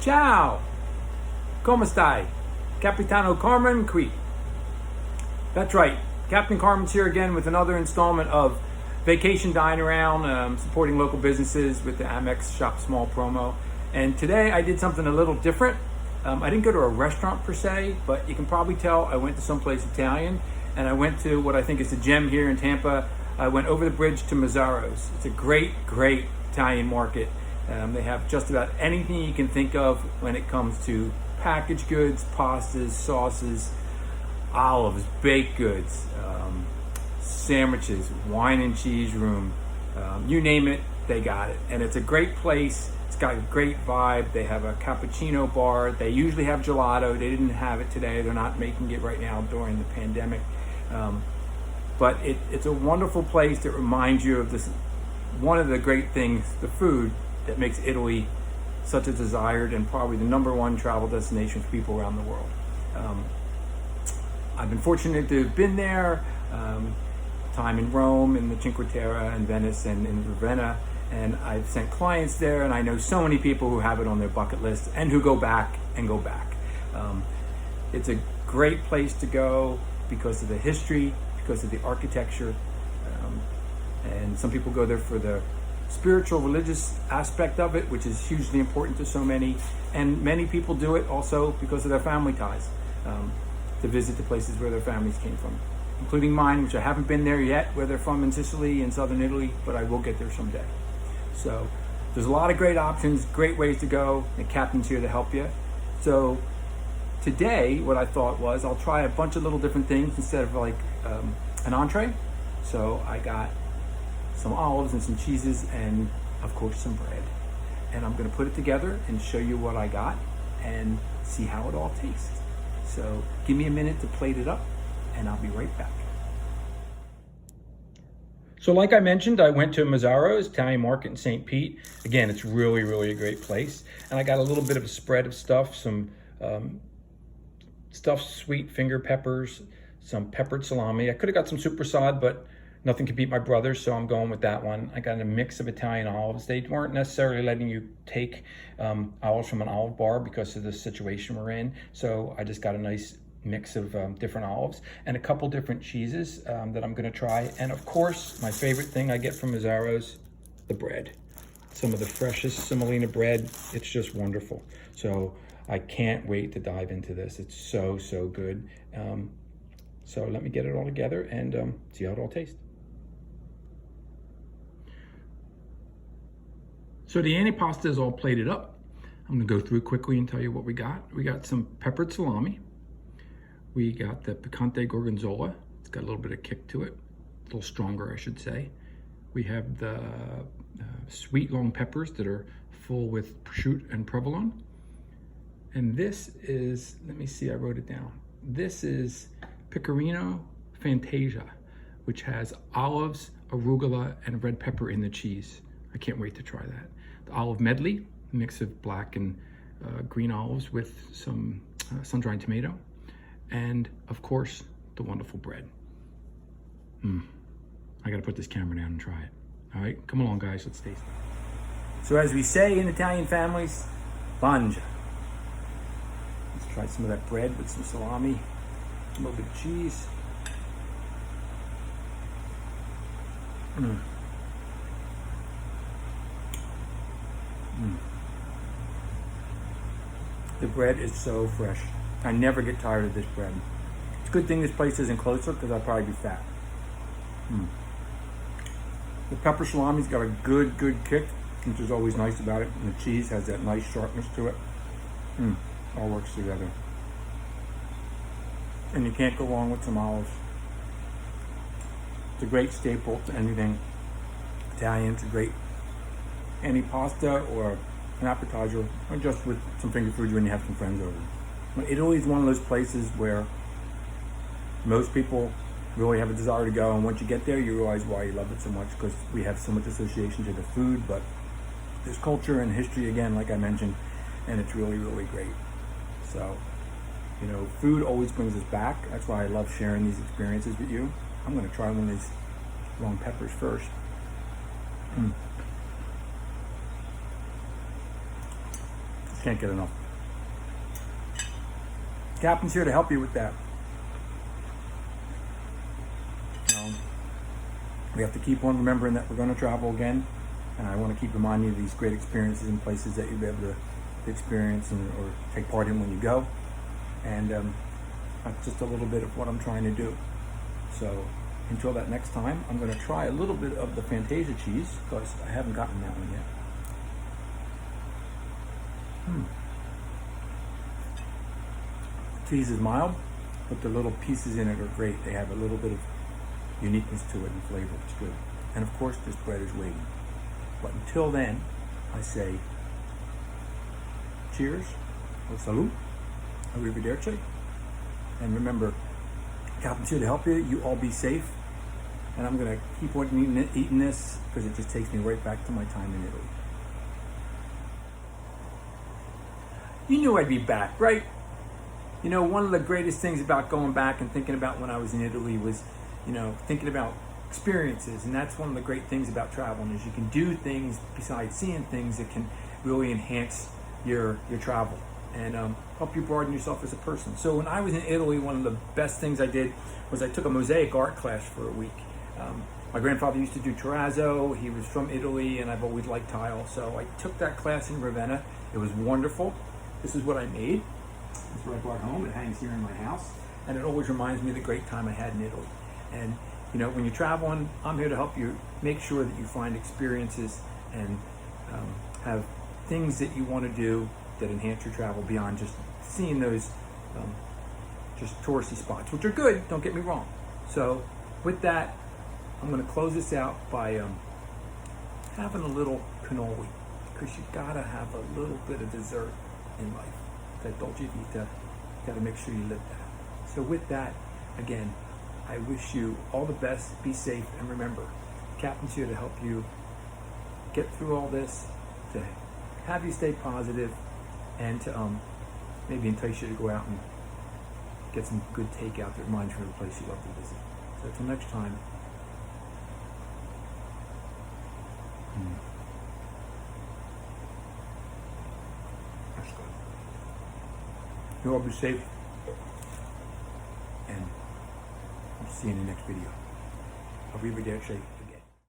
Ciao! Come stai? Capitano Carmen qui. That's right, Captain Carmen's here again with another installment of Vacation Dine-Around, supporting local businesses with the Amex Shop Small promo. And today I did something a little different. I didn't go to a restaurant per se, but you can probably tell I went to someplace Italian, and I went to what I think is a gem here in Tampa. I went over the bridge to Mazzaros. It's a great Italian market. They have just about anything you can think of when it comes to packaged goods, pastas, sauces, olives, baked goods, sandwiches, wine and cheese room, you name it, they got it. And it's a great place. It's got a great vibe. They have a cappuccino bar. They usually have gelato. They didn't have it today. They're not making it right now during the pandemic. But it's a wonderful place that reminds you of this, one of the great things, the food, that makes Italy such a desired and probably the #1 travel destination for people around the world. I've been fortunate to have been there, time in Rome, in the Cinque Terre, and Venice, and in Ravenna, and I've sent clients there, and I know so many people who have it on their bucket list and who go back and go back. It's a great place to go because of the history, because of the architecture, and some people go there for the spiritual, religious aspect of it, which is hugely important to so many, and many people do it also because of their family ties, to visit the places where their families came from, including mine, which I haven't been there yet, where they're from in Sicily and southern Italy, but I will get there someday. So there's a lot of great options, great ways to go, and Captain's here to help you. So today, what I thought was I'll try a bunch of little different things instead of like an entree. So I got some olives and some cheeses and of course some bread. And I'm gonna put it together and show you what I got and see how it all tastes. So give me a minute to plate it up and I'll be right back. So like I mentioned, I went to Mazzaro's Italian market in St. Pete. Again, it's really a great place. And I got a little bit of a spread of stuff, some stuffed sweet finger peppers, some peppered salami. I could have got some supersad, but nothing could beat my brother's, so I'm going with that one. I got a mix of Italian olives. They weren't necessarily letting you take olives from an olive bar because of the situation we're in. So I just got a nice mix of different olives and a couple different cheeses that I'm gonna try. And of course, my favorite thing I get from Mazzaro's, the bread. Some of the freshest semolina bread. It's just wonderful. So I can't wait to dive into this. It's so good. So let me get it all together and see how it all tastes. So the antipasta is all plated up. I'm gonna go through quickly and tell you what we got. We got some peppered salami. We got the picante gorgonzola. It's got a little bit of kick to it, a little stronger, I should say. We have the sweet long peppers that are full with prosciutto and provolone. And this is, let me see, I wrote it down. This is pecorino fantasia, which has olives, arugula, and red pepper in the cheese. I can't wait to try that. The olive medley, a mix of black and green olives with some sun-dried tomato. And of course, the wonderful bread. I gotta put this camera down and try it. All right, come along guys, let's taste it. So as we say in Italian families, mangia. Let's try some of that bread with some salami, a little bit of cheese. The bread is so fresh. I never get tired of this bread. It's a good thing this place isn't closer because I'd probably be fat. The pepper salami's got a good kick, which is always nice about it. And the cheese has that nice sharpness to it. All works together. And you can't go wrong with some olives. It's a great staple to anything Italian. It's a great antipasta or an appetizer, or just with some finger food when you have some friends over. But Italy is one of those places where most people really have a desire to go, and once you get there, you realize why you love it so much, because we have so much association to the food, but there's culture and history, again, like I mentioned, and it's really great. So, you know, food always brings us back. That's why I love sharing these experiences with you. I'm gonna try one of these long peppers first. Can't get enough. Captain's here to help you with that. We have to keep on remembering that we're going to travel again, and I want to keep reminding you of these great experiences and places that you'll be able to experience or take part in when you go. And that's just a little bit of what I'm trying to do. So until that next time, I'm going to try a little bit of the Fantasia cheese because I haven't gotten that one yet. Cheese is mild, but the little pieces in it are great. They have a little bit of uniqueness to it and flavor. It's good. And of course, this bread is waiting. But until then, I say cheers, or salud, arrivederci. And remember, Captain's here to help you. You all be safe. And I'm going to keep on eating this because it just takes me right back to my time in Italy. You knew I'd be back, right? You know, one of the greatest things about going back and thinking about when I was in Italy was, you know, thinking about experiences. And that's one of the great things about traveling is you can do things besides seeing things that can really enhance your travel and help you broaden yourself as a person. So when I was in Italy, one of the best things I did was I took a mosaic art class for a week. My grandfather used to do terrazzo. He was from Italy, and I've always liked tile. So I took that class in Ravenna. It was wonderful. This is what I made. This is what I brought home. It hangs here in my house. And it always reminds me of the great time I had in Italy. And, you know, when you're traveling, I'm here to help you make sure that you find experiences and have things that you want to do that enhance your travel beyond just seeing those just touristy spots, which are good, don't get me wrong. So with that, I'm going to close this out by having a little cannoli, because you gotta have a little bit of dessert in life. That Dolce Vita, you gotta make sure you live that. So with that, again, I wish you all the best, be safe, and remember, Captain's here to help you get through all this, to have you stay positive, and to maybe entice you to go out and get some good takeout that reminds you of the place you love to visit. So until next time, that's good. You all be safe, and I'll see you in the next video. Arrivederci.